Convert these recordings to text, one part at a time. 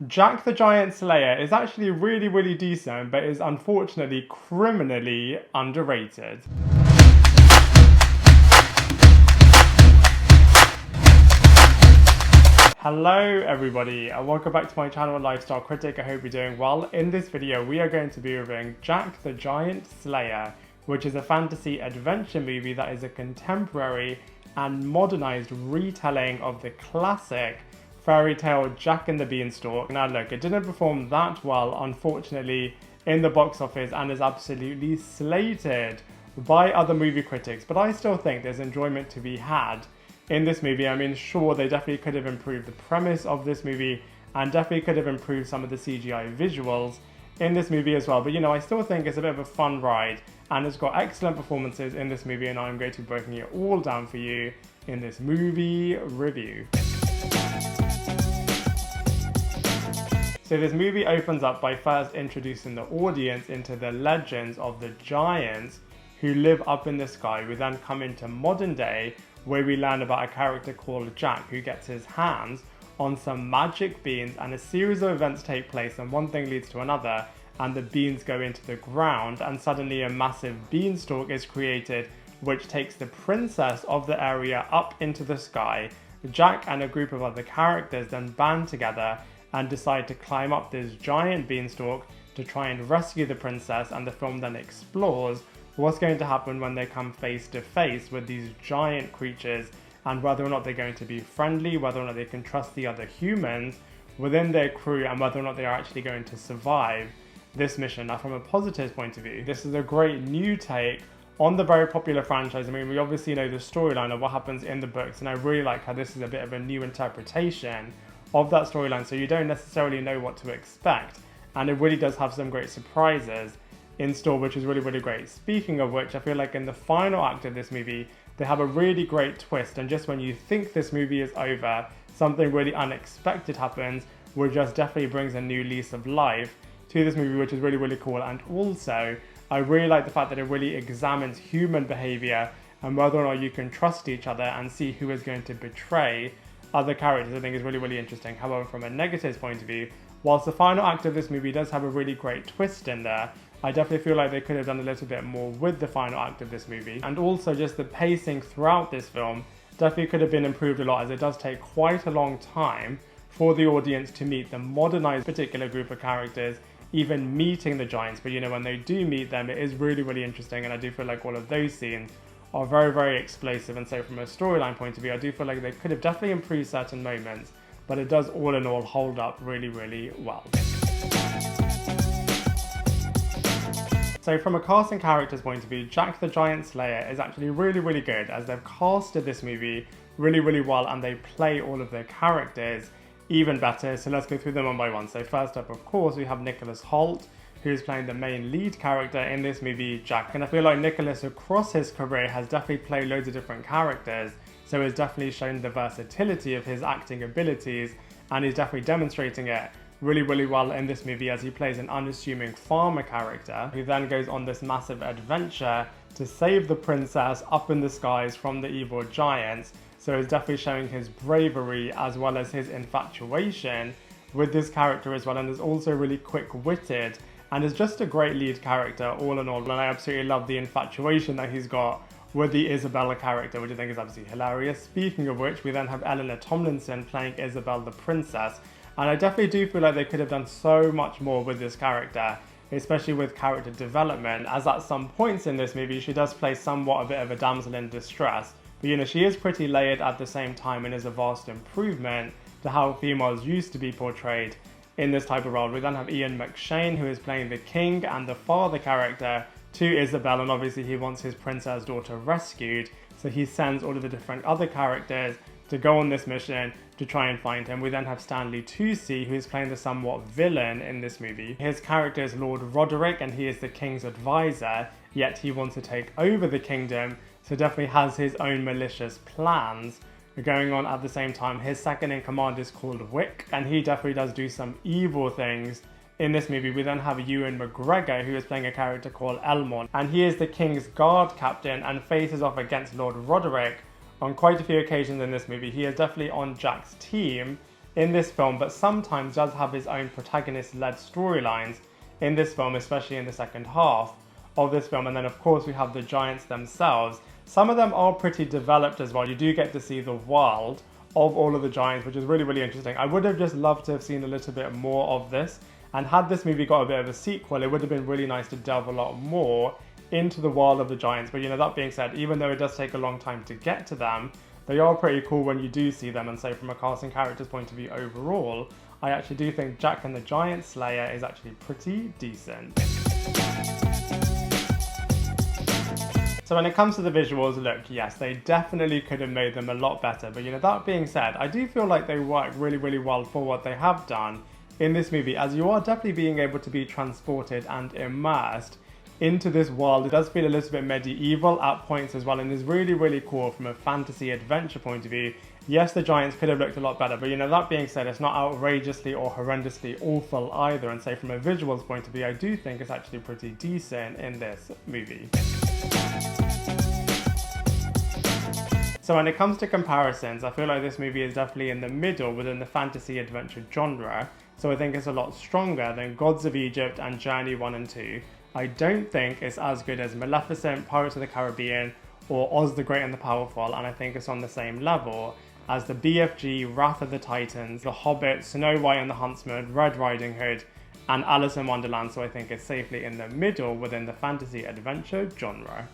Jack the Giant Slayer is actually really decent, but is unfortunately criminally underrated. Hello everybody and welcome back to my channel Lifestyle Critic. I hope you're doing well. In this video we are going to be reviewing Jack the Giant Slayer, which is a fantasy adventure movie that is a contemporary and modernized retelling of the classic fairy tale Jack and the Beanstalk. Now look, it didn't perform that well unfortunately in the box office and is absolutely slated by other movie critics, but I still think there's enjoyment to be had in this movie. I mean, sure, they definitely could have improved the premise of this movie and definitely could have improved some of the CGI visuals in this movie as well, but you know, I still think it's a bit of a fun ride and it's got excellent performances in this movie, and I'm going to be breaking it all down for you in this movie review. So this movie opens up by first introducing the audience into the legends of the giants who live up in the sky. We then come into modern day where we learn about a character called Jack who gets his hands on some magic beans, and a series of events take place and one thing leads to another and the beans go into the ground and suddenly a massive beanstalk is created which takes the princess of the area up into the sky. Jack and a group of other characters then band together and decide to climb up this giant beanstalk to try and rescue the princess, and the film then explores what's going to happen when they come face to face with these giant creatures and whether or not they're going to be friendly, whether or not they can trust the other humans within their crew, and whether or not they are actually going to survive this mission. Now from a positive point of view, this is a great new take on the very popular franchise. I mean, we obviously know the storyline of what happens in the books, and I really like how this is a bit of a new interpretation of that storyline, so you don't necessarily know what to expect, and it really does have some great surprises in store, which is really great. Speaking of which, I feel like in the final act of this movie they have a really great twist, and just when you think this movie is over, something really unexpected happens which just definitely brings a new lease of life to this movie, which is really cool. And also I really like the fact that it really examines human behavior and whether or not you can trust each other and see who is going to betray other characters. I think is really interesting. However, from a negative point of view, whilst the final act of this movie does have a really great twist in there, I definitely feel like they could have done a little bit more with the final act of this movie. And also just the pacing throughout this film definitely could have been improved a lot, as it does take quite a long time for the audience to meet the modernized particular group of characters, even meeting the giants. But you know, when they do meet them, it is really interesting, and I do feel like all of those scenes are very explosive. And so from a storyline point of view, I do feel like they could have definitely improved certain moments, but it does all in all hold up really well. So from a cast and characters point of view, Jack the Giant Slayer is actually really good, as they've casted this movie really well and they play all of their characters even better. So let's go through them one by one. So first up, of course, we have Nicholas Hoult, who's playing the main lead character in this movie, Jack. And I feel like Nicholas across his career has definitely played loads of different characters, so he's definitely shown the versatility of his acting abilities, and he's definitely demonstrating it really well in this movie, as he plays an unassuming farmer character who then goes on this massive adventure to save the princess up in the skies from the evil giants. So he's definitely showing his bravery as well as his infatuation with this character as well, and is also really quick-witted and is just a great lead character all in all. And I absolutely love the infatuation that he's got with the Isabella character, which I think is absolutely hilarious. Speaking of which, we then have Eleanor Tomlinson playing Isabel the princess, and I definitely do feel like they could have done so much more with this character, especially with character development, as at some points in this movie she does play somewhat a bit of a damsel in distress, but you know, she is pretty layered at the same time and is a vast improvement to how females used to be portrayed in this type of role. We then have Ewan McShane, who is playing the king and the father character to Isabel, and obviously he wants his princess daughter rescued, so he sends all of the different other characters to go on this mission to try and find him. We then have Stanley Tucci, who is playing the somewhat villain in this movie. His character is Lord Roderick and he is the king's advisor, yet he wants to take over the kingdom, so definitely has his own malicious plans going on at the same time. His second in command is called Wick, and he definitely does do some evil things in this movie. We then have Ewan McGregor, who is playing a character called Eleanor, and he is the king's guard captain and faces off against Lord Roderick on quite a few occasions in this movie. He is definitely on Jack's team in this film, but sometimes does have his own protagonist-led storylines in this film, especially in the second half of this film. And then of course we have the giants themselves. Some of them are pretty developed as well. You do get to see the world of all of the giants, which is really, really interesting. I would have just loved to have seen a little bit more of this, and had this movie got a bit of a sequel, it would have been really nice to delve a lot more into the world of the giants. But you know, that being said, even though it does take a long time to get to them, they are pretty cool when you do see them. And so from a cast and characters point of view overall, I actually do think Jack and the Giant Slayer is actually pretty decent. So when it comes to the visuals, look, yes, they definitely could have made them a lot better. But you know, that being said, I do feel like they work really, really well for what they have done in this movie, as you are definitely being able to be transported and immersed into this world. It does feel a little bit medieval at points as well, and is really, really cool from a fantasy adventure point of view. Yes, the giants could have looked a lot better, but you know, that being said, it's not outrageously or horrendously awful either. And so from a visuals point of view, I do think it's actually pretty decent in this movie. So when it comes to comparisons, I feel like this movie is definitely in the middle within the fantasy adventure genre. So I think it's a lot stronger than Gods of Egypt and Journey 1 and 2. I don't think it's as good as Maleficent, Pirates of the Caribbean, or Oz the Great and the Powerful, and I think it's on the same level as the BFG, Wrath of the Titans, The Hobbit, Snow White and the Huntsman, Red Riding Hood, and Alice in Wonderland. So I think it's safely in the middle within the fantasy adventure genre.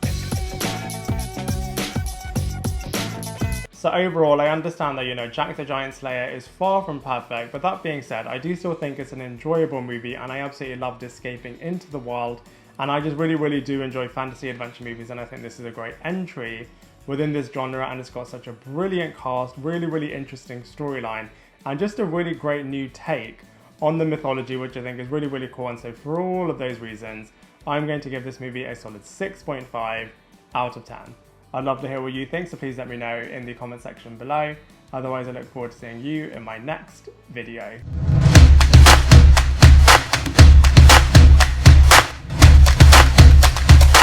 So overall, I understand that, you know, Jack the Giant Slayer is far from perfect, but that being said, I do still think it's an enjoyable movie, and I absolutely loved escaping into the world, and I just really, really do enjoy fantasy adventure movies, and I think this is a great entry within this genre, and it's got such a brilliant cast, really, really interesting storyline, and just a really great new take on the mythology, which I think is really, really cool. And so for all of those reasons, I'm going to give this movie a solid 6.5 out of 10. I'd love to hear what you think, so please let me know in the comment section below. Otherwise, I look forward to seeing you in my next video.